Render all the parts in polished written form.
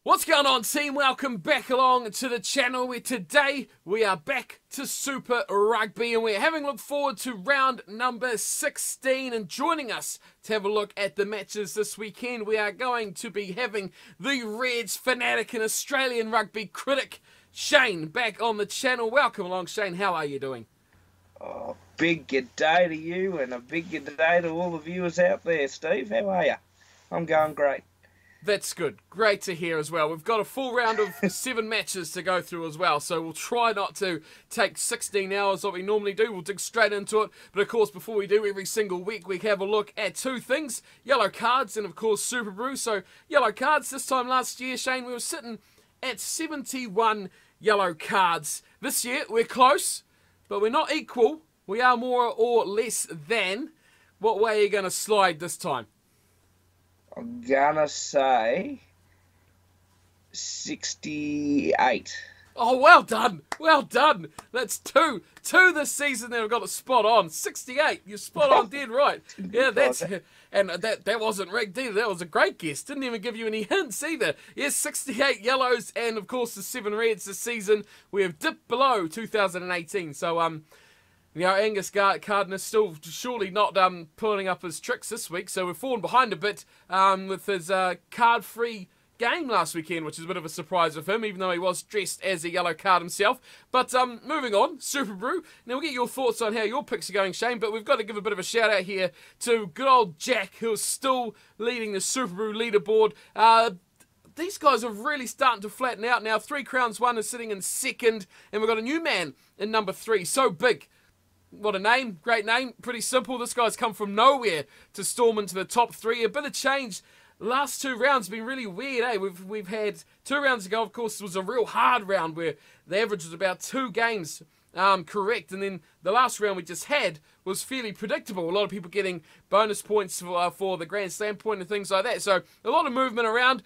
What's going on, team? Welcome back along to the channel where today we are back to Super Rugby and we're having a look forward to round number 16, and joining us to have a look at the matches this weekend we are going to be having the Reds fanatic and Australian rugby critic Shane back on the channel. Welcome along, Shane. How are you doing? Oh, big good day to you and a big good day to all the viewers out there. Steve, how are you? I'm going great. That's good. Great to hear as well. We've got a full round of 7 matches to go through as well, so we'll try not to take 16 hours like we normally do. We'll dig straight into it. But of course, before we do, every single week we have a look at 2 things: yellow cards and of course SuperBru. So yellow cards, this time last year, Shane, we were sitting at 71 yellow cards. This year we're close, but we're not equal. We are more or less than. What way are you going to slide this time? I'm gonna say 68. Oh, well done. Well done. That's two this season that have got a spot on. 68. You're spot on, dead right. Yeah, that wasn't rigged either. That was a great guess. Didn't even give you any hints either. Yes, 68 yellows and of course the 7 reds this season. We have dipped below 2018. So you know, Angus Gardner still surely not pulling up his tricks this week, so we've fallen behind a bit with his card-free game last weekend, which is a bit of a surprise of him, even though he was dressed as a yellow card himself. But moving on, SuperBru. Now we'll get your thoughts on how your picks are going, Shane, but we've got to give a bit of a shout-out here to good old Jack, who's still leading the SuperBru leaderboard. These guys are really starting to flatten out now. 3 Crowns 1 is sitting in second, and we've got a new man in number 3. So big. What a name. Great name. Pretty simple. This guy's come from nowhere to storm into the top 3. A bit of change. Last 2 rounds have been really weird, eh? We've had 2 rounds ago, of course, it was a real hard round where the average was about 2 games correct. And then the last round we just had was fairly predictable. A lot of people getting bonus points for the Grand Slam point and things like that. So a lot of movement around.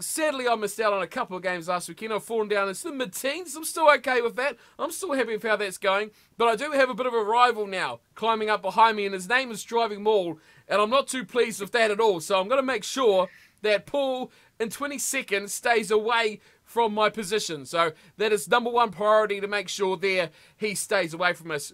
Sadly, I missed out on a couple of games last weekend. I've fallen down into the mid-teens. I'm still okay with that. I'm still happy with how that's going. But I do have a bit of a rival now climbing up behind me, and his name is Driving Maul, and I'm not too pleased with that at all. So I'm going to make sure that Paul in 20 seconds stays away from my position. So that is number 1 priority, to make sure there he stays away from us.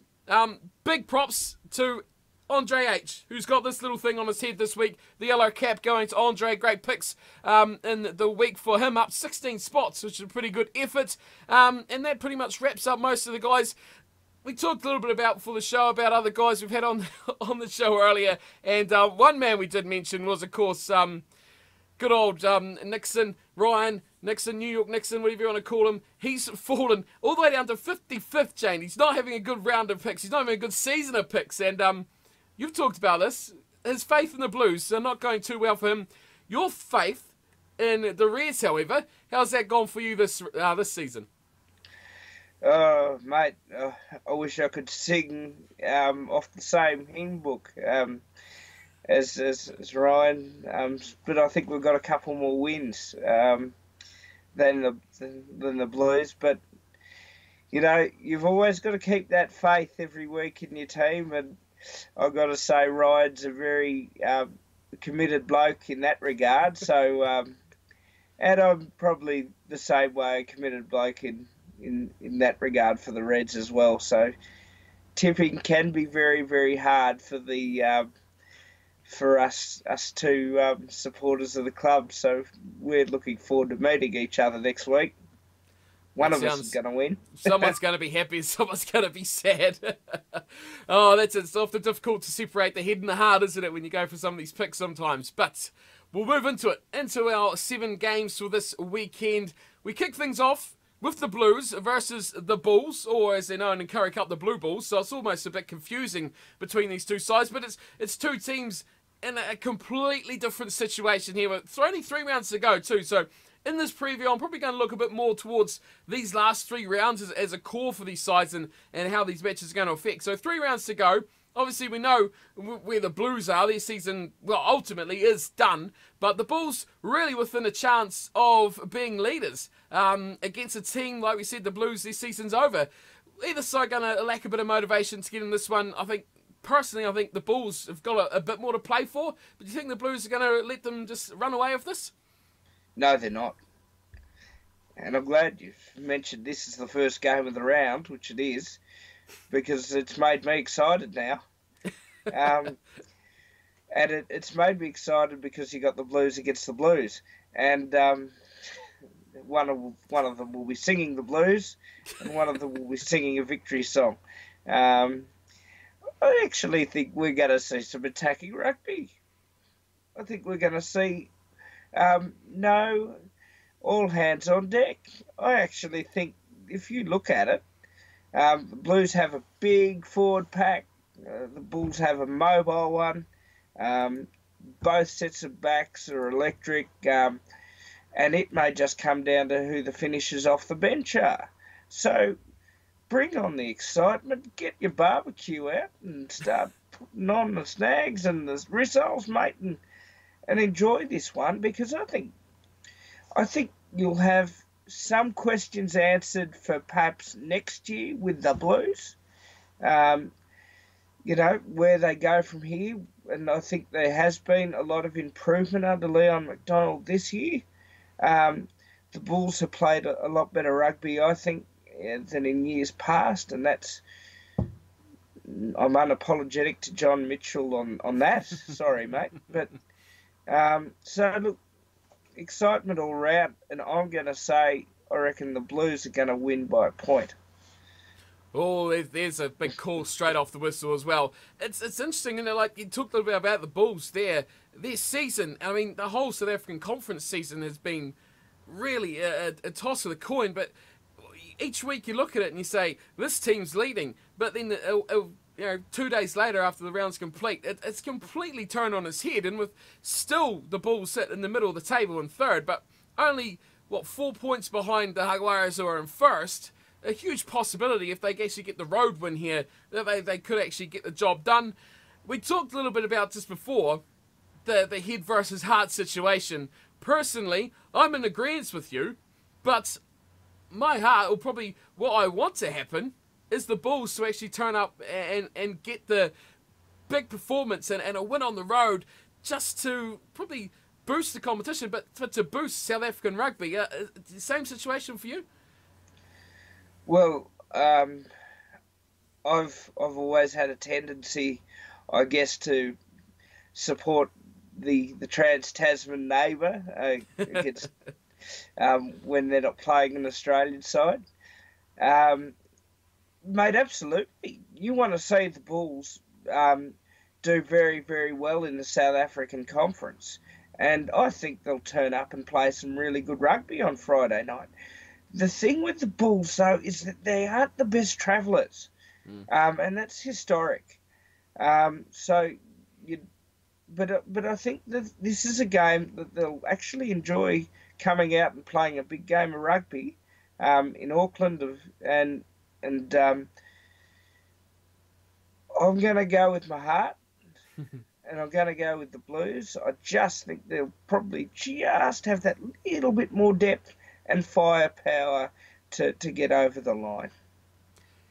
Big props to Andre H, who's got this little thing on his head this week. The yellow cap going to Andre. Great picks in the week for him, up 16 spots, which is a pretty good effort. And that pretty much wraps up most of the guys. We talked a little bit about for the show about other guys we've had on the show earlier, and one man we did mention was, of course, good old Nixon, Ryan Nixon, New York Nixon, whatever you want to call him. He's fallen all the way down to 55th, Jane. He's not having a good round of picks. He's not having a good season of picks, and you've talked about this. His faith in the Blues are not going too well for him. Your faith in the Reds, however, how's that gone for you this season? Oh, mate, I wish I could sing off the same hymn book as Ryan, but I think we've got a couple more wins than the Blues. But you know, you've always got to keep that faith every week in your team, and I've got to say Ryan's a very committed bloke in that regard. So, and I'm probably the same way, a committed bloke in that regard for the Reds as well. So tipping can be very, very hard for the for us two supporters of the club. So we're looking forward to meeting each other next week. One of us is going to win. Someone's going to be happy and someone's going to be sad. Oh, it's often difficult to separate the head and the heart, isn't it, when you go for some of these picks sometimes. But we'll move into it, into our 7 games for this weekend. We kick things off with the Blues versus the Bulls, or as they're known in Curry Cup, the Blue Bulls. So it's almost a bit confusing between these 2 sides, but it's 2 teams in a completely different situation here. It's only 3 rounds to go too, so in this preview I'm probably going to look a bit more towards these last 3 rounds as a core for these sides and how these matches are going to affect. So 3 rounds to go. Obviously, we know where the Blues are. Their season, well, ultimately is done. But the Bulls really within a chance of being leaders against a team, like we said, the Blues, their season's over. Either side going to lack a bit of motivation to get in this one. Personally, I think the Bulls have got a bit more to play for. But do you think the Blues are going to let them just run away with this? No, they're not. and I'm glad you mentioned this is the first game of the round, which it is, because it's made me excited now. Um, and it's made me excited because you got the Blues against the Blues, and one of them will be singing the Blues, and one of them will be singing a victory song. Um, I actually think we're going to see some attacking rugby. I think we're going to see no all hands on deck. I actually think if you look at it, the Blues have a big forward pack. The Bulls have a mobile one. Both sets of backs are electric, and it may just come down to who the finishers off the bench are. So bring on the excitement, get your barbecue out and start putting on the snags and the rissoles, mate, and enjoy this one, because I think you'll have some questions answered for perhaps next year with the Blues. Where they go from here, and I think there has been a lot of improvement under Leon McDonald this year. The Bulls have played a lot better rugby, I think, than in years past, and I'm unapologetic to John Mitchell on that. Sorry, mate. But so look, excitement all round, and I'm going to say I reckon the Blues are going to win by a point. Oh, there's a big call straight off the whistle as well. It's interesting, like you talked a little bit about the Bulls there. This season, I mean, the whole South African Conference season has been really a toss of the coin, but each week you look at it and you say, this team's leading, but then 2 days later after the round's complete, it's completely turned on its head, and with still the Bulls sit in the middle of the table in third, but only, 4 points behind the Jaguars who are in first. A huge possibility if they actually get the road win here that they could actually get the job done. We talked a little bit about this before, the head versus heart situation. Personally, I'm in agreement with you, but my heart will probably, what I want to happen is the Bulls to actually turn up and get the big performance and a win on the road, just to probably boost the competition, but to boost South African rugby. Same situation for you? Well, I've always had a tendency, I guess, to support the Trans-Tasman neighbour against when they're not playing an Australian side. Mate, absolutely. You want to see the Bulls do very, very well in the South African Conference, and I think they'll turn up and play some really good rugby on Friday night. The thing with the Bulls, though, is that they aren't the best travellers, and that's historic. But I think that this is a game that they'll actually enjoy coming out and playing a big game of rugby in Auckland, and I'm going to go with my heart, and I'm going to go with the Blues. I just think they'll probably just have that little bit more depth and firepower to get over the line.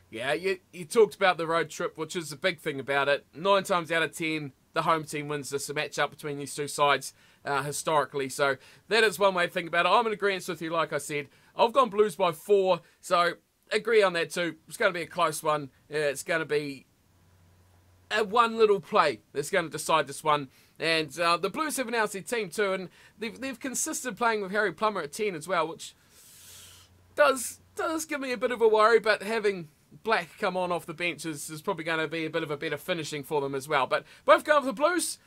Yeah, you talked about the road trip, which is the big thing about it. 9 times out of 10, the home team wins this match-up between these two sides historically. So that is one way to think about it. I'm in agreement with you, like I said. I've gone Blues by 4, so agree on that too. It's going to be a close one. It's going to be a one little play that's going to decide this one. And the Blues have announced their team too, and they've consisted playing with Harry Plummer at 10 as well, which does give me a bit of a worry, but having Black come on off the bench is probably going to be a bit of a better finishing for them as well. But both going for the Blues,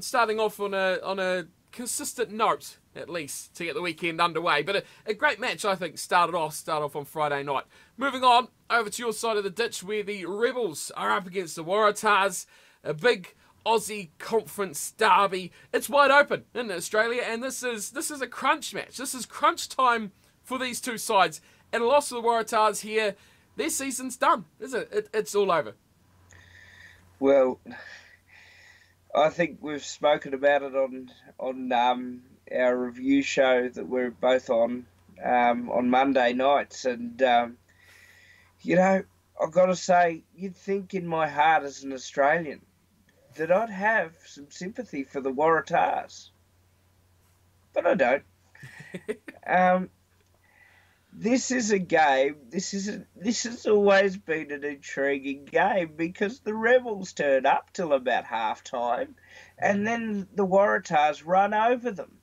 starting off on a consistent note, at least, to get the weekend underway. But a great match, I think, started off on Friday night. Moving on, over to your side of the ditch, where the Rebels are up against the Waratahs, a big Aussie Conference derby. It's wide open in Australia, and this is a crunch match. This is crunch time for these two sides. And a loss of the Waratahs here, their season's done, isn't it? It's all over. Well, I think we've spoken about it on our review show that we're both on Monday nights, and I've got to say, you'd think in my heart as an Australian that I'd have some sympathy for the Waratahs, but I don't. this is a game. This has always been an intriguing game because the Rebels turn up till about half time, and then the Waratahs run over them.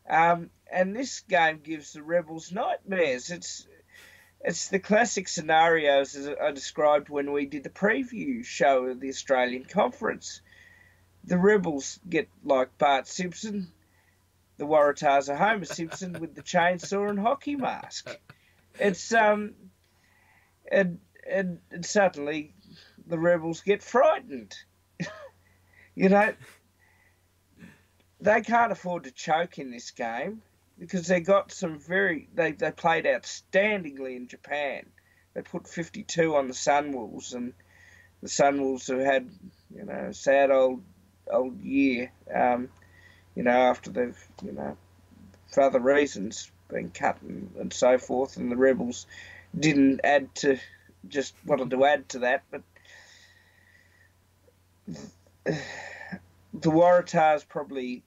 And this game gives the Rebels nightmares. It's the classic scenarios as I described when we did the preview show of the Australian Conference. The Rebels get like Bart Simpson. The Waratahs are Homer Simpson with the chainsaw and hockey mask. It's and suddenly the Rebels get frightened. You know, they can't afford to choke in this game because they got some they played outstandingly in Japan. They put 52 on the Sunwolves, and the Sunwolves have had, a sad old year, after they've, for other reasons, been cut and so forth, and the Rebels didn't wanted to add to that, but the Waratahs probably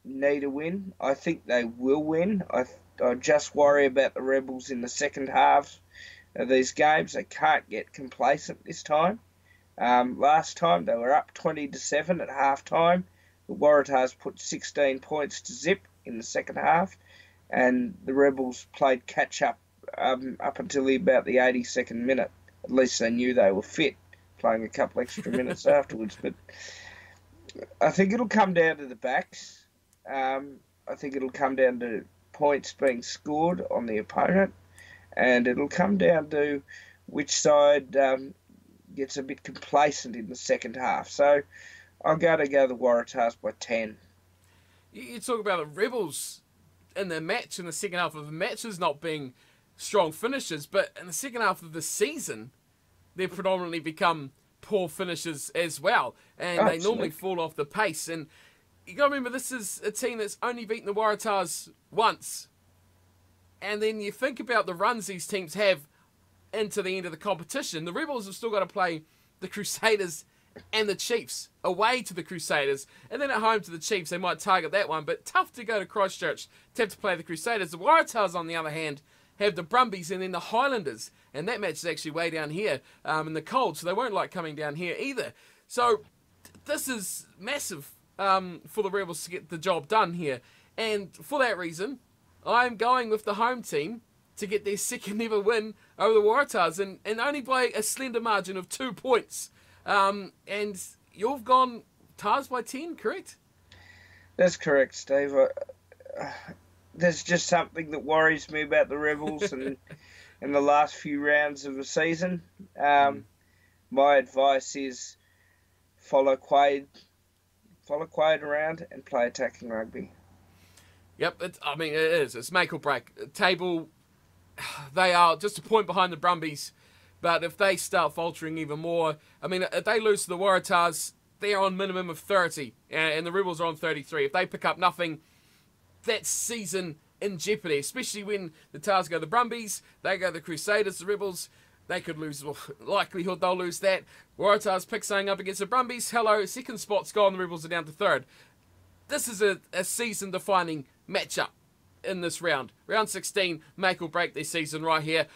need a win. I think they will win. I just worry about the Rebels in the second half of these games. They can't get complacent this time. Last time they were up 20-7 at half time. The Waratahs put 16 points to zip in the second half, and the Rebels played catch up up until about the 82nd minute. At least they knew they were fit, playing a couple extra minutes afterwards. But I think it'll come down to the backs. I think it'll come down to points being scored on the opponent, and it'll come down to which side gets a bit complacent in the second half. So I'm going to go the Waratahs by 10. You talk about the Rebels in the match, in the second half of the matches not being strong finishers, but in the second half of the season, they've predominantly become poor finishers as well, and they normally fall off the pace. And you got to remember, this is a team that's only beaten the Waratahs once, and then you think about the runs these teams have into the end of the competition. The Rebels have still got to play the Crusaders and the Chiefs, away to the Crusaders, and then at home to the Chiefs. They might target that one, but tough to go to Christchurch to have to play the Crusaders. The Waratahs, on the other hand, have the Brumbies and then the Highlanders, and that match is actually way down here in the cold, so they won't like coming down here either. So this is massive for the Rebels to get the job done here, and for that reason, I'm going with the home team to get their second ever win over the Waratahs, and only by a slender margin of 2 points. And you've gone Tars by 10, correct? That's correct, Steve. There's just something that worries me about the Rebels and in the last few rounds of the season. My advice is follow Quade around and play attacking rugby. Yep, it is. It's make or break. Table, they are just a point behind the Brumbies, but if they start faltering even more, if they lose to the Waratahs, they're on minimum of 30, and the Rebels are on 33. If they pick up nothing, that season in jeopardy, especially when the Tars go to the Brumbies, they go to the Crusaders, the Rebels, they could lose, likelihood they'll lose that. Waratahs pick something up against the Brumbies, hello, second spot's gone, the Rebels are down to third. This is a season-defining matchup in this round. Round 16, make or break their season right here.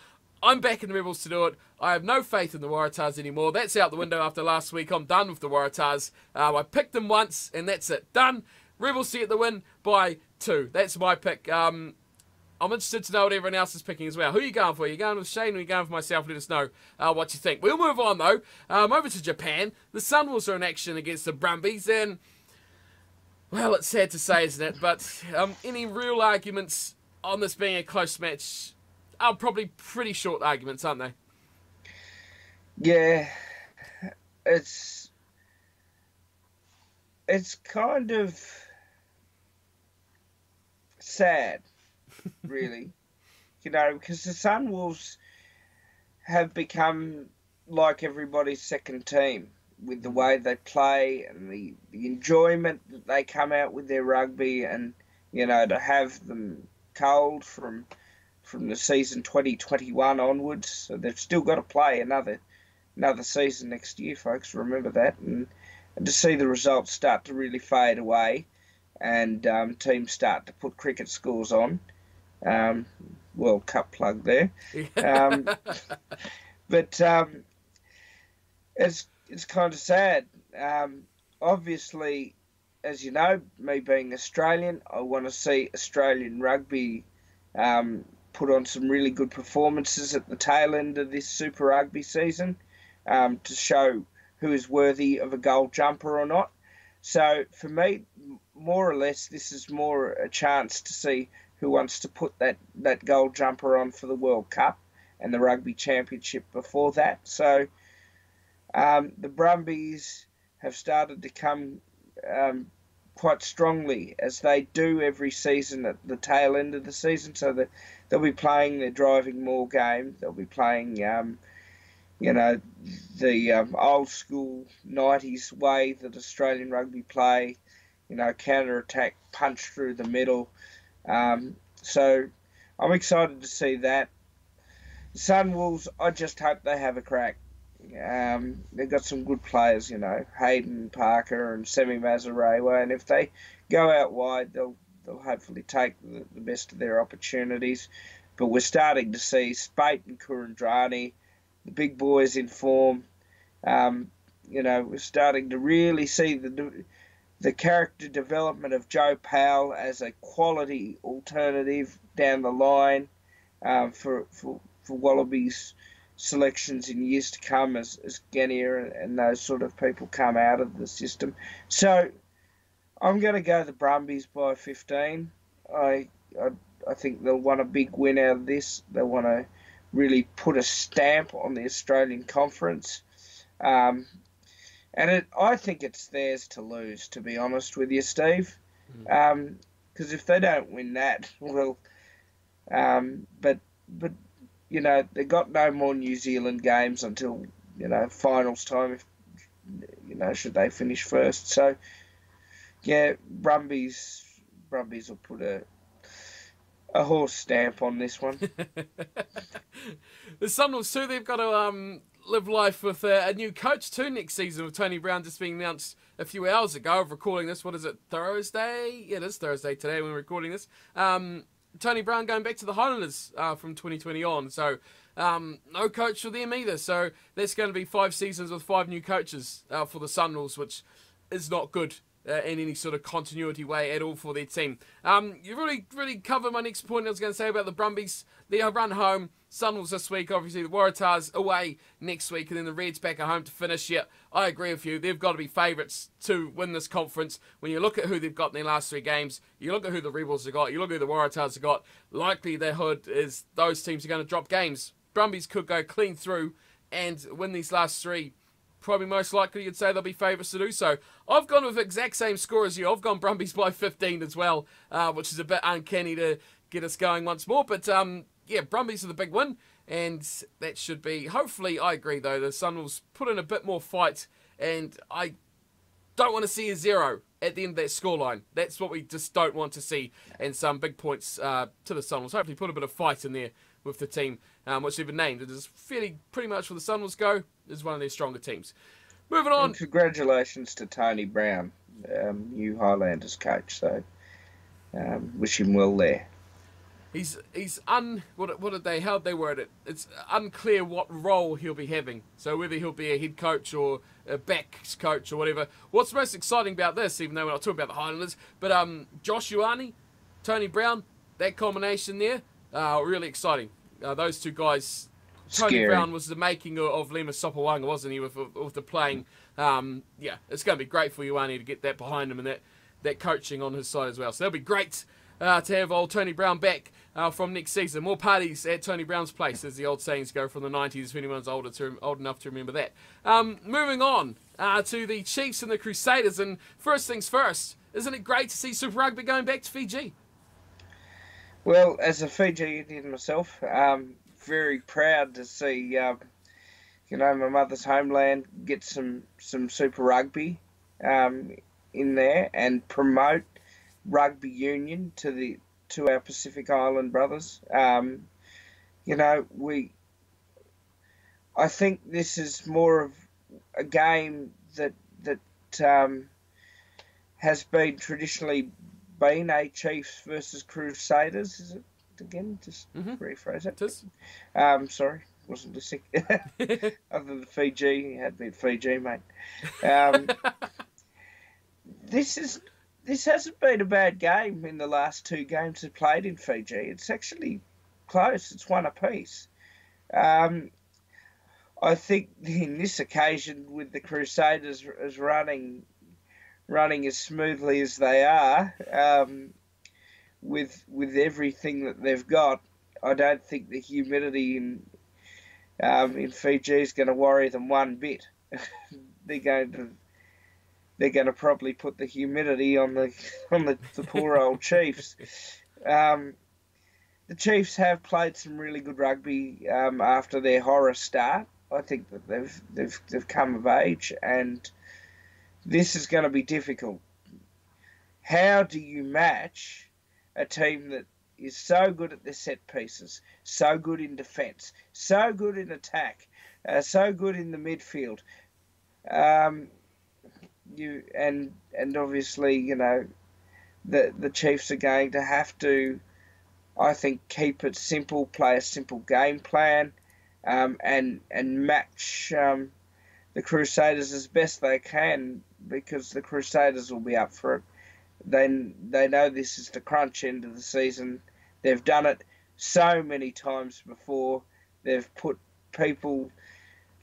I'm backing the Rebels to do it. I have no faith in the Waratahs anymore. That's out the window after last week. I'm done with the Waratahs. I picked them once, and that's it. Done. Rebels to get the win by 2. That's my pick. I'm interested to know what everyone else is picking as well. Who are you going for? Are you going with Shane or are you going for myself? Let us know what you think. We'll move on, though. Over to Japan. The Sunwolves are in action against the Brumbies, and, well, it's sad to say, isn't it? But any real arguments on this being a close match are probably pretty short arguments, aren't they? Yeah. It's kind of sad, really, because the Sunwolves have become like everybody's second team with the way they play and the enjoyment that they come out with their rugby, and to have them cold from the season 2021 onwards. So they've still got to play another season next year, folks. Remember that, and to see the results start to really fade away, and teams start to put cricket scores on. World Cup plug there. Um, but it's kind of sad. Obviously, as you know, me being Australian, I want to see Australian rugby put on some really good performances at the tail end of this Super Rugby season to show who is worthy of a gold jumper or not. So for me, more or less, this is more a chance to see who wants to put that gold jumper on for the World Cup and the Rugby Championship before that. So the Brumbies have started to come quite strongly, as they do every season at the tail end of the season. So they'll be playing their driving maul game. They'll be playing, the old school 90s way that Australian rugby play, counter-attack, punch through the middle. So I'm excited to see that. The Sunwolves, I just hope they have a crack. They've got some good players, Hayden Parker and Semi Mazarewa, and if they go out wide, they'll hopefully take the best of their opportunities. But we're starting to see Spate and Kurandrani, the big boys in form. We're starting to really see the character development of Joe Powell as a quality alternative down the line for Wallabies selections in years to come as Genia and those sort of people come out of the system. So I'm going to go the Brumbies by 15. I think they'll want a big win out of this. They want to really put a stamp on the Australian Conference. I think it's theirs to lose, to be honest with you, Steve. Because if they don't win that, well, but they got no more New Zealand games until, finals time, if, should they finish first. So, yeah, Brumbies will put a horse stamp on this one. The Sunwolves too, they've got to live life with a new coach too next season, with Tony Brown just being announced a few hours ago of recording this. What is it, Thursday? Yeah, it is Thursday today when we're recording this. Tony Brown going back to the Highlanders from 2020 on. So no coach for them either. So that's going to be 5 seasons with 5 new coaches for the Sunwolves, which is not good in any sort of continuity way at all for their team. You really covered my next point I was going to say about the Brumbies. They are run home. Sunwolves this week, obviously the Waratahs away next week, and then the Reds back at home to finish. Yeah, I agree with you. They've got to be favourites to win this conference. When you look at who they've got in their last 3 games, you look at who the Rebels have got, you look at who the Waratahs have got, likelihood is those teams are going to drop games. Brumbies could go clean through and win these last 3. Probably most likely you'd say they'll be favourites to do so. I've gone with the exact same score as you. I've gone Brumbies by 15 as well, which is a bit uncanny to get us going once more. But yeah, Brumbies are the big win, and that should be, hopefully, I agree though, the Sunwolves put in a bit more fight, and I don't want to see a 0 at the end of that scoreline. That's what we just don't want to see, and some big points to the Sunwolves. Hopefully put a bit of fight in there with the team, which they've been named. It is fairly pretty much where the Sunwolves go, is one of their stronger teams. Moving on. And congratulations to Tony Brown, new Highlanders coach. So wish him well there. How'd they word it? It's unclear what role he'll be having. So whether he'll be a head coach or a backs coach or whatever. What's most exciting about this, even though we're not talking about the Highlanders, but Josh Ioane, Tony Brown, that combination there, really exciting. Those 2 guys. Tony Scary. Brown was the making of Lema Sopawanga, wasn't he, with the playing. Yeah, it's going to be great for Ioane to get that behind him and that coaching on his side as well. So that'll be great to have old Tony Brown back from next season. More parties at Tony Brown's place, as the old sayings go from the 90s, if anyone's old enough to remember that. Moving on to the Chiefs and the Crusaders. And first things first, isn't it great to see Super Rugby going back to Fiji? Well, as a Fiji Indian myself, very proud to see, my mother's homeland get some Super Rugby in there and promote rugby union to our Pacific Island brothers. I think this is more of a game that has been traditionally been a Chiefs versus Crusaders. again? Just Mm-hmm. rephrase it. It is. Sorry, wasn't listening. Other than Fiji, had me at Fiji, mate. Um, this hasn't been a bad game in the last 2 games they've played in Fiji. It's actually close. It's one apiece. I think in this occasion, with the Crusaders as running as smoothly as they are, with everything that they've got, I don't think the humidity in Fiji is going to worry them one bit. they're going to probably put the humidity on the poor old Chiefs. The Chiefs have played some really good rugby after their horror start. I think that they've come of age, and this is going to be difficult. How do you match a team that is so good at their set pieces, so good in defence, so good in attack, so good in the midfield? And obviously, the Chiefs are going to have to, I think, keep it simple, play a simple game plan, and match the Crusaders as best they can, because the Crusaders will be up for it. They know this is the crunch end of the season. They've done it so many times before. They've put people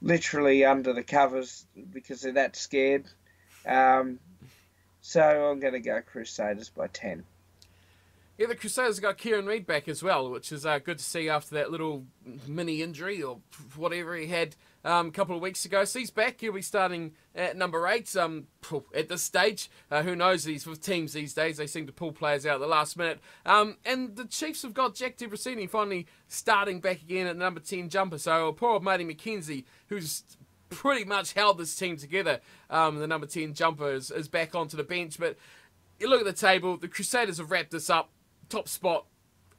literally under the covers because they're that scared. So I'm going to go Crusaders by 10. Yeah, the Crusaders got Kieran Reid back as well, which is good to see after that little mini injury or whatever he had a couple of weeks ago. So he's back. He'll be starting at number 8 at this stage. Who knows? These with teams these days, they seem to pull players out at the last minute. And the Chiefs have got Jack Debrasini finally starting back again at number 10 jumper. So poor old Matty McKenzie, who's pretty much held this team together, the number 10 jumper is back onto the bench. But you look at the table, the Crusaders have wrapped this up. Top spot,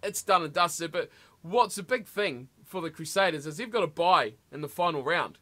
it's done and dusted. But what's a big thing for the Crusaders is they've got a bye in the final round,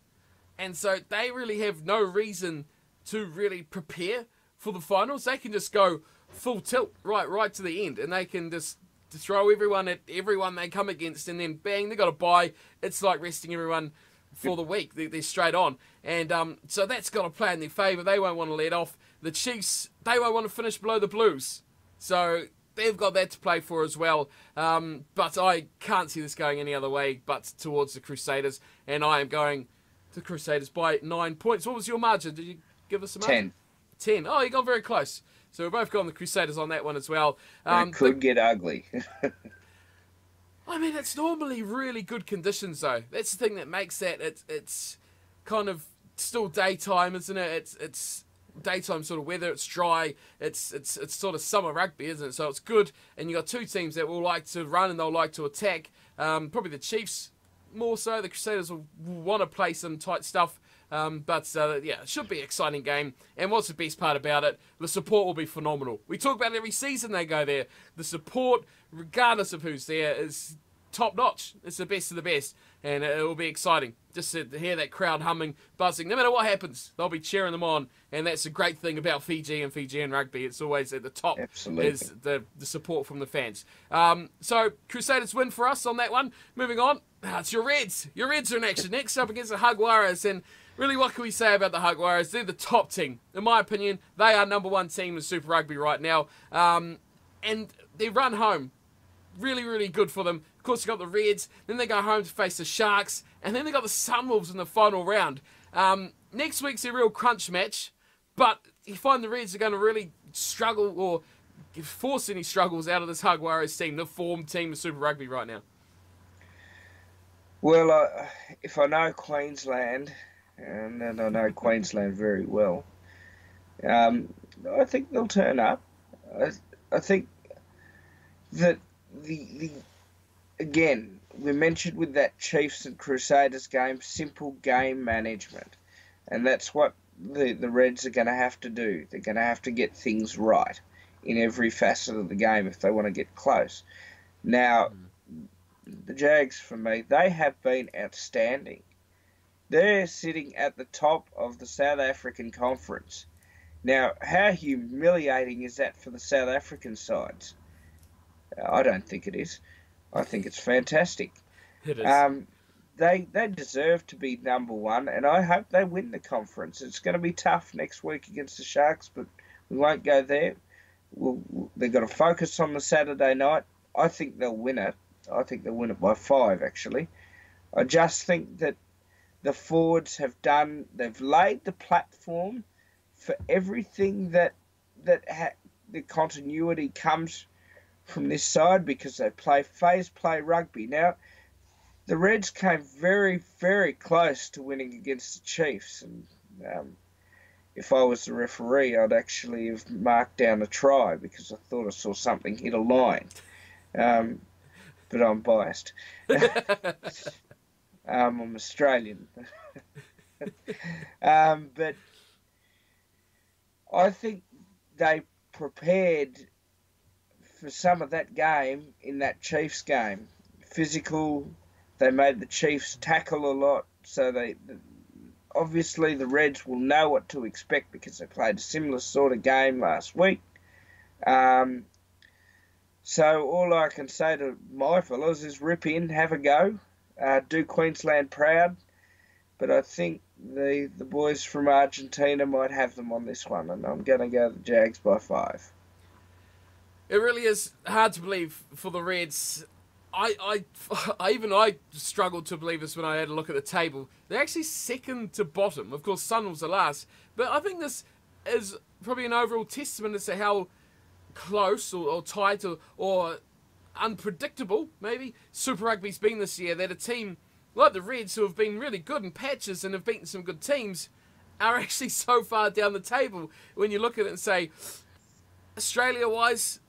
and so they really have no reason to really prepare for the finals. They can just go full tilt right to the end, and they can just throw everyone at everyone they come against, and then bang, they got a bye. It's like resting everyone for the week. They're straight on, and so that's got to play in their favour. They won't want to let off. The Chiefs, they won't want to finish below the Blues, so they've got that to play for as well. But I can't see this going any other way but towards the Crusaders. And I am going to Crusaders by 9 points. What was your margin? Did you give us a margin? 10. Oh, you got very close. So we're both going the Crusaders on that one as well. It could get ugly. I mean, it's normally really good conditions, though. That's the thing that makes that. It's kind of still daytime, isn't it? It's daytime sort of weather. It's dry. It's sort of summer rugby, isn't it? So it's good. And you got two teams that will like to run and they'll like to attack. Probably the Chiefs more so. The Crusaders will want to play some tight stuff. But yeah, it should be an exciting game. And what's the best part about it? The support will be phenomenal. We talk about it every season they go there. The support, regardless of who's there, is top notch. It's the best of the best. And it will be exciting just to hear that crowd humming, buzzing. No matter what happens, they'll be cheering them on. And that's a great thing about Fiji and Fijian rugby. It's always at the top. Absolutely. Is the support from the fans. So Crusaders win for us on that one. Moving on, it's your Reds. Your Reds are in action next up against the Jaguares. And really, what can we say about the Jaguares? They're the top team. In my opinion, they are number one team in Super Rugby right now. And they run home. Really, really good for them. Of course, you got the Reds. Then they go home to face the Sharks. And then they got the Sunwolves in the final round. Next week's a real crunch match. But you find the Reds are going to really struggle or force any struggles out of this Jaguares team, the form team of Super Rugby right now. Well, if I know Queensland, and I know Queensland very well, I think they'll turn up. I think that again, we mentioned with that Chiefs and Crusaders game, simple game management. And that's what the Reds are going to have to do. They're going to have to get things right in every facet of the game if they want to get close. Now, the Jags, for me, they have been outstanding. They're sitting at the top of the South African Conference. Now, how humiliating is that for the South African sides? I don't think it is. I think it's fantastic. It is. Um, they deserve to be number one, and I hope they win the conference. It's going to be tough next week against the Sharks, but we won't go there. They've got to focus on the Saturday night. I think they'll win it. I think they'll win it by 5, actually. I just think that the forwards they've laid the platform for everything that the continuity comes from this side, because they play phase play rugby. Now, the Reds came very, very close to winning against the Chiefs, and if I was the referee, I'd actually have marked down a try because I thought I saw something hit a line. But I'm biased. I'm Australian. But I think they prepared for some of that game in that Chiefs game. Physical, they made the Chiefs tackle a lot, so obviously the Reds will know what to expect because they played a similar sort of game last week. So all I can say to my fellas is rip in, have a go, do Queensland proud. But I think the boys from Argentina might have them on this one, and I'm going to go the Jags by 5. It really is hard to believe for the Reds. I struggled to believe this when I had a look at the table. They're actually second to bottom. Of course, Sun was the last. But I think this is probably an overall testament as to how close or tight or unpredictable, maybe, Super Rugby's been this year. That a team like the Reds, who have been really good in patches and have beaten some good teams, are actually so far down the table when you look at it and say, Australia-wise,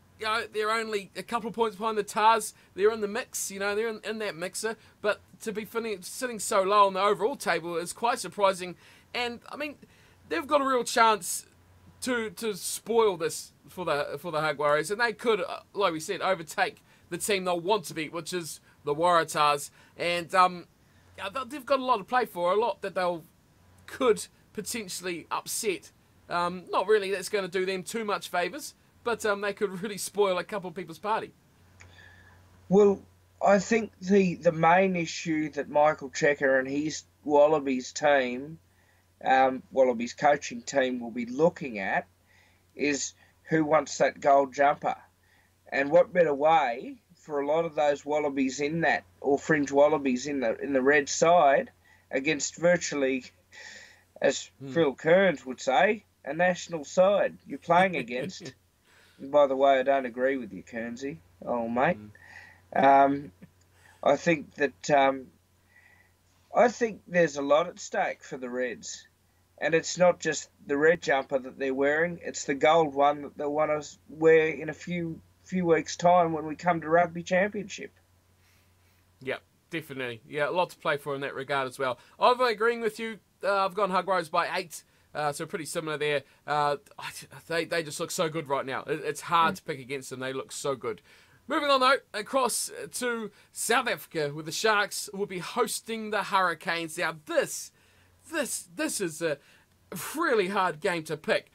they're only a couple of points behind the Tars. They're in the mix, they're in that mixer. But to be sitting so low on the overall table is quite surprising. And, I mean, they've got a real chance to spoil this for the Jaguares. And they could, like we said, overtake the team they'll want to beat, which is the Waratahs. And they've got a lot to play for, a lot that could potentially upset. Not really that's going to do them too much favours, but they could really spoil a couple of people's party. Well, I think the main issue that Michael Checker and his Wallabies team, Wallabies coaching team, will be looking at is who wants that gold jumper. And what better way for a lot of those Wallabies in that, or fringe Wallabies in the red side, against virtually, as Phil Kearns would say, a national side you're playing against. And by the way, I don't agree with you, Kearnsy, old mate. I think that I think there's a lot at stake for the Reds, and it's not just the red jumper that they're wearing; it's the gold one that they'll want to wear in a few weeks' time when we come to Rugby Championship. Yep, definitely. Yeah, a lot to play for in that regard as well. I'm agreeing with you. I've gone Jaguares by 8. So pretty similar there. They just look so good right now. It's hard to pick against them. They look so good. Moving on, though, across to South Africa, where the Sharks will be hosting the Hurricanes. Now, this is a really hard game to pick.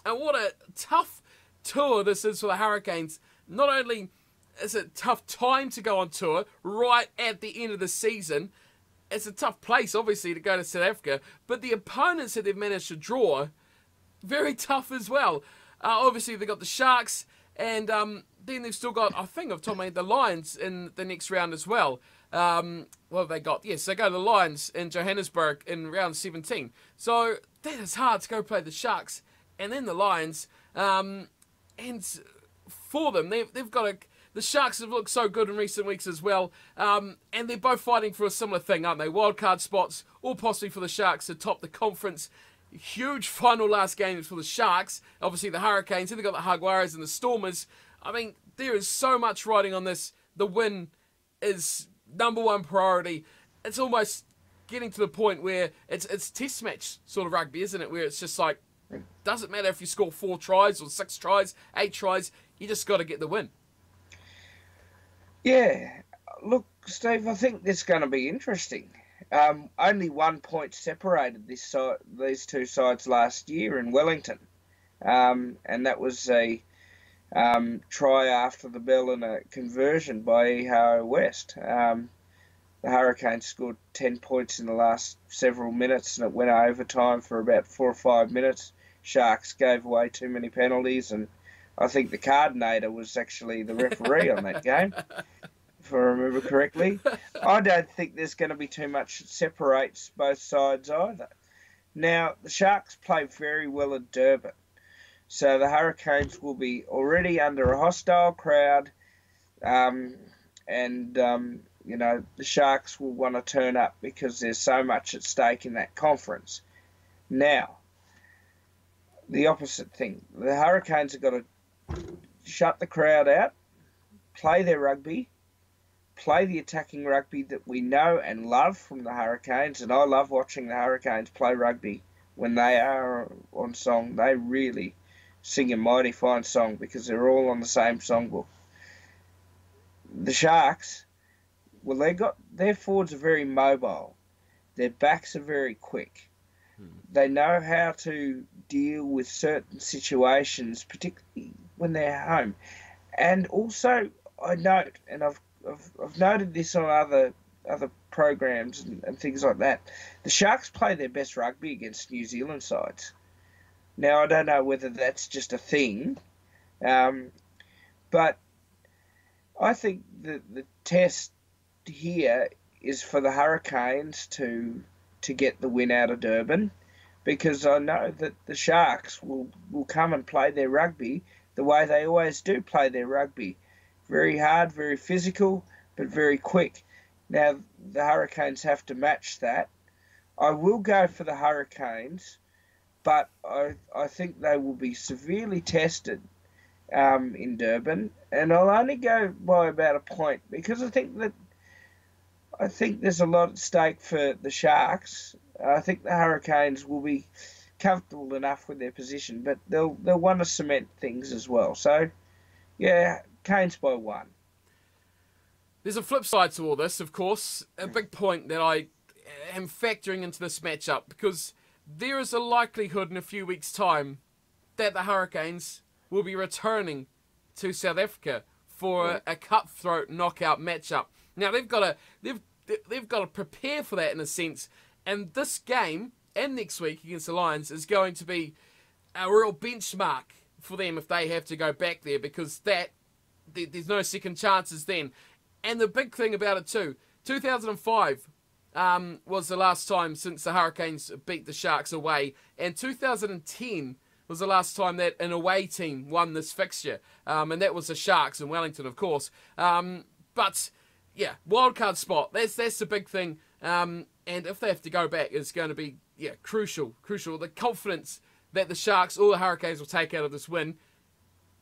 And what a tough tour this is for the Hurricanes. Not only is it a tough time to go on tour right at the end of the season, it's a tough place, obviously, to go to South Africa, but the opponents that they've managed to draw, very tough as well. Obviously, they've got the Sharks, and then they've still got, I think, I've told me, the Lions in the next round as well. What have they got? Yes, they go to the Lions in Johannesburg in round 17. So that is hard to go play the Sharks and then the Lions. And for them, they've got the Sharks have looked so good in recent weeks as well, and they're both fighting for a similar thing, aren't they? Wildcard spots, or possibly for the Sharks to top the conference. Huge final last games for the Sharks. Obviously the Hurricanes, then they've got the Jaguares and the Stormers. I mean, there is so much riding on this. The win is number one priority. It's almost getting to the point where it's test match sort of rugby, isn't it? Where it's just like, doesn't matter if you score 4 tries or 6 tries, 8 tries, you just got to get the win. Yeah, look, Steve, I think this is going to be interesting. Only 1 point separated these two sides last year in Wellington, and that was a try after the bell and a conversion by Ehau West. The Hurricanes scored 10 points in the last several minutes, and it went overtime for about 4 or 5 minutes. Sharks gave away too many penalties, and I think the Cardinator was actually the referee on that game, if I remember correctly. I don't think there's going to be too much that separates both sides either. Now, the Sharks play very well at Durban, so the Hurricanes will be already under a hostile crowd, the Sharks will want to turn up because there's so much at stake in that conference. Now, the opposite thing. The Hurricanes have got to shut the crowd out, play their rugby, play the attacking rugby that we know and love from the Hurricanes, and I love watching the Hurricanes play rugby when they are on song. They really sing a mighty fine song because they're all on the same songbook. The Sharks, well, their forwards are very mobile. Their backs are very quick. They know how to deal with certain situations, particularly when they're home. And also, I note, and I've noted this on other programs and things like that, the Sharks play their best rugby against New Zealand sides. Now, I don't know whether that's just a thing, but I think the test here is for the Hurricanes to get the win out of Durban, because I know that the Sharks will come and play their rugby the way they always do play their rugby. Very hard, very physical, but very quick. Now, the Hurricanes have to match that. I will go for the Hurricanes, but I think they will be severely tested in Durban, and I'll only go by about a point because I think there's a lot at stake for the Sharks. I think the Hurricanes will be comfortable enough with their position, but they'll want to cement things as well. So, yeah, Canes by 1. There's a flip side to all this, of course. A big point that I am factoring into this matchup, because there is a likelihood in a few weeks' time that the Hurricanes will be returning to South Africa for a cutthroat knockout matchup. Now they've got to prepare for that in a sense, and this game and next week against the Lions is going to be a real benchmark for them if they have to go back there, because there's no second chances then. And the big thing about it too, 2005 was the last time since the Hurricanes beat the Sharks away, and 2010 was the last time that an away team won this fixture, and that was the Sharks in Wellington, of course. But yeah, wildcard spot, that's the big thing, and if they have to go back, it's going to be crucial. The confidence that the Sharks or the Hurricanes will take out of this win,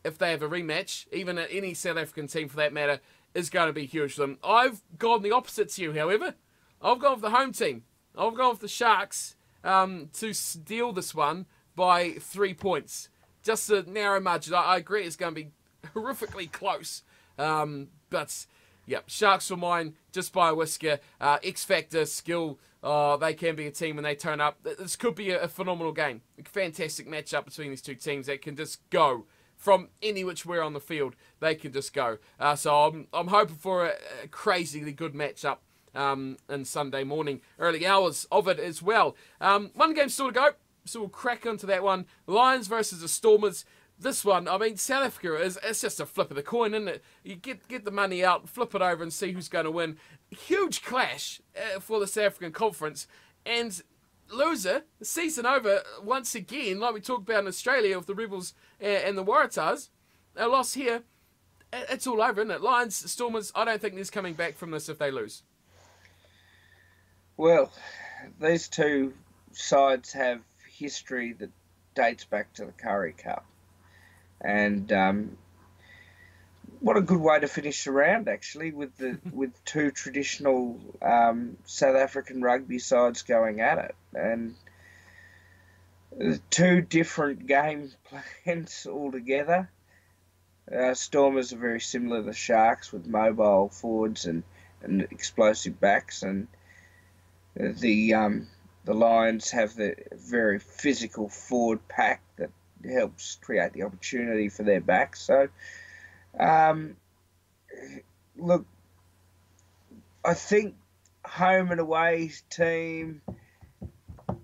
if they have a rematch, even at any South African team for that matter, is going to be huge for them. I've gone the opposite to you, however. I've gone with the home team. I've gone with the Sharks to steal this one by 3 points. Just a narrow margin. I agree it's going to be horrifically close. But, yeah, Sharks for mine just by a whisker. X-Factor, skill, they can be a team when they turn up. This could be a phenomenal game. A fantastic matchup between these two teams that can just go from any which way on the field. They can just go. So I'm hoping for a crazily good matchup on Sunday morning, early hours of it as well. One game still to go, so we'll crack into that one. Lions versus the Stormers. This one, I mean, South Africa it's just a flip of the coin, isn't it? You get the money out, flip it over, and see who's going to win. Huge clash for the South African Conference, and loser, the season over once again, like we talked about in Australia with the Rebels and the Waratahs. A loss here, it's all over, isn't it? Lions, Stormers, I don't think there's coming back from this if they lose. Well, these two sides have history that dates back to the Curry Cup. And what a good way to finish the round, actually, with two traditional South African rugby sides going at it. And two different game plans altogether. Stormers are very similar to the Sharks with mobile forwards and explosive backs, and the Lions have the very physical forward pack that helps create the opportunity for their back. So, look, I think home and away team,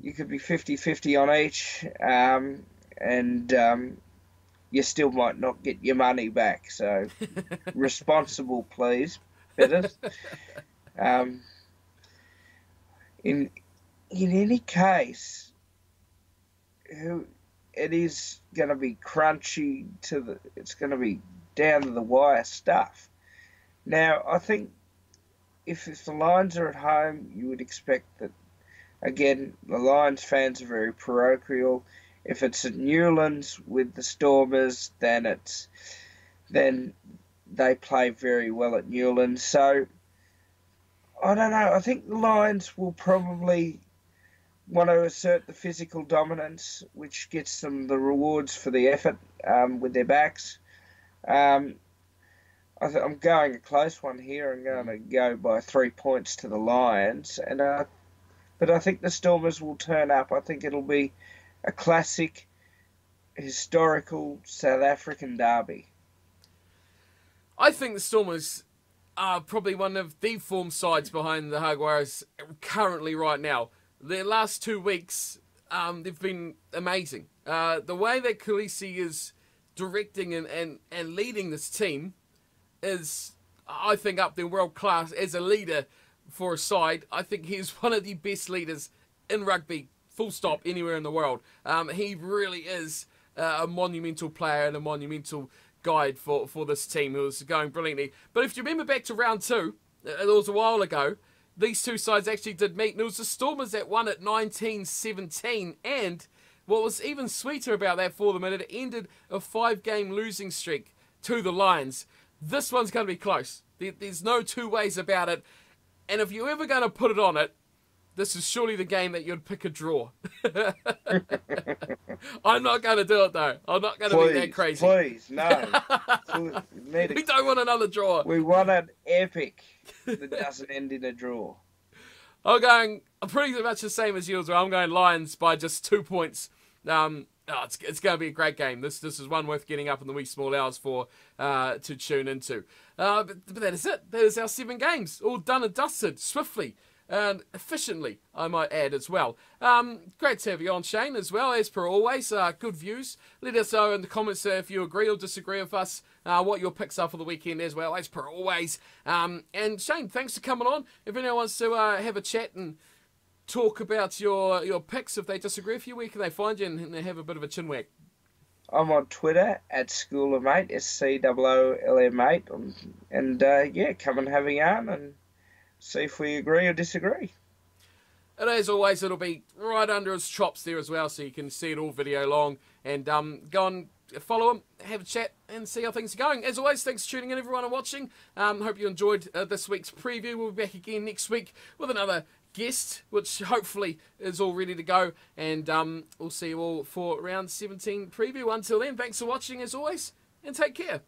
you could be 50-50 on each, and you still might not get your money back. So, responsible, please, bettors. In any case, it is going to be crunchy it's going to be down to the wire stuff. Now, I think if the Lions are at home, you would expect that, again, the Lions fans are very parochial. If it's at Newlands with the Stormers, then they play very well at Newlands. So, I don't know. I think the Lions will probably want to assert the physical dominance, which gets them the rewards for the effort with their backs. I'm going a close one here. I'm going to go by 3 points to the Lions, but I think the Stormers will turn up. I think it'll be a classic, historical South African derby. I think the Stormers are probably one of the form sides behind the Jaguars currently right now. Their last 2 weeks, they've been amazing. The way that Khaleesi is directing and leading this team is, I think, up there world class as a leader for a side. I think he's one of the best leaders in rugby, full stop, anywhere in the world. He really is a monumental player and a monumental guide for this team who was going brilliantly. But if you remember back to round 2, it was a while ago, these two sides actually did meet, and it was the Stormers that won at 19-17, and what was even sweeter about that for them, it ended a 5-game losing streak to the Lions. This one's going to be close. There's no two ways about it, and if you're ever going to put it on it, this is surely the game that you'd pick a draw. I'm not going to do it, though. I'm not going to be that crazy. Please, no. We don't want another draw. We want an epic that doesn't end in a draw. I'm pretty much the same as you as well. I'm going Lions by just 2 points. It's going to be a great game. This is one worth getting up in the wee small hours for to tune into. But that is it. That is our 7 games, all done and dusted swiftly and efficiently, I might add as well. Great to have you on, Shane, as well, as per always. Good views. Let us know in the comments if you agree or disagree with us, what your picks are for the weekend as well, as per always. And Shane, thanks for coming on. If anyone wants to have a chat and talk about your picks, if they disagree with you, where can they find you and have a bit of a chinwag? I'm on Twitter at ScoolerMate, SCOOLM8, and come and have a yarn and see if we agree or disagree. And as always, it'll be right under his chops there as well, so you can see it all video long. And go and follow him, have a chat, and see how things are going. As always, thanks for tuning in, everyone, and watching. Hope you enjoyed this week's preview. We'll be back again next week with another guest, which hopefully is all ready to go. And we'll see you all for round 17 preview. Until then, thanks for watching, as always, and take care.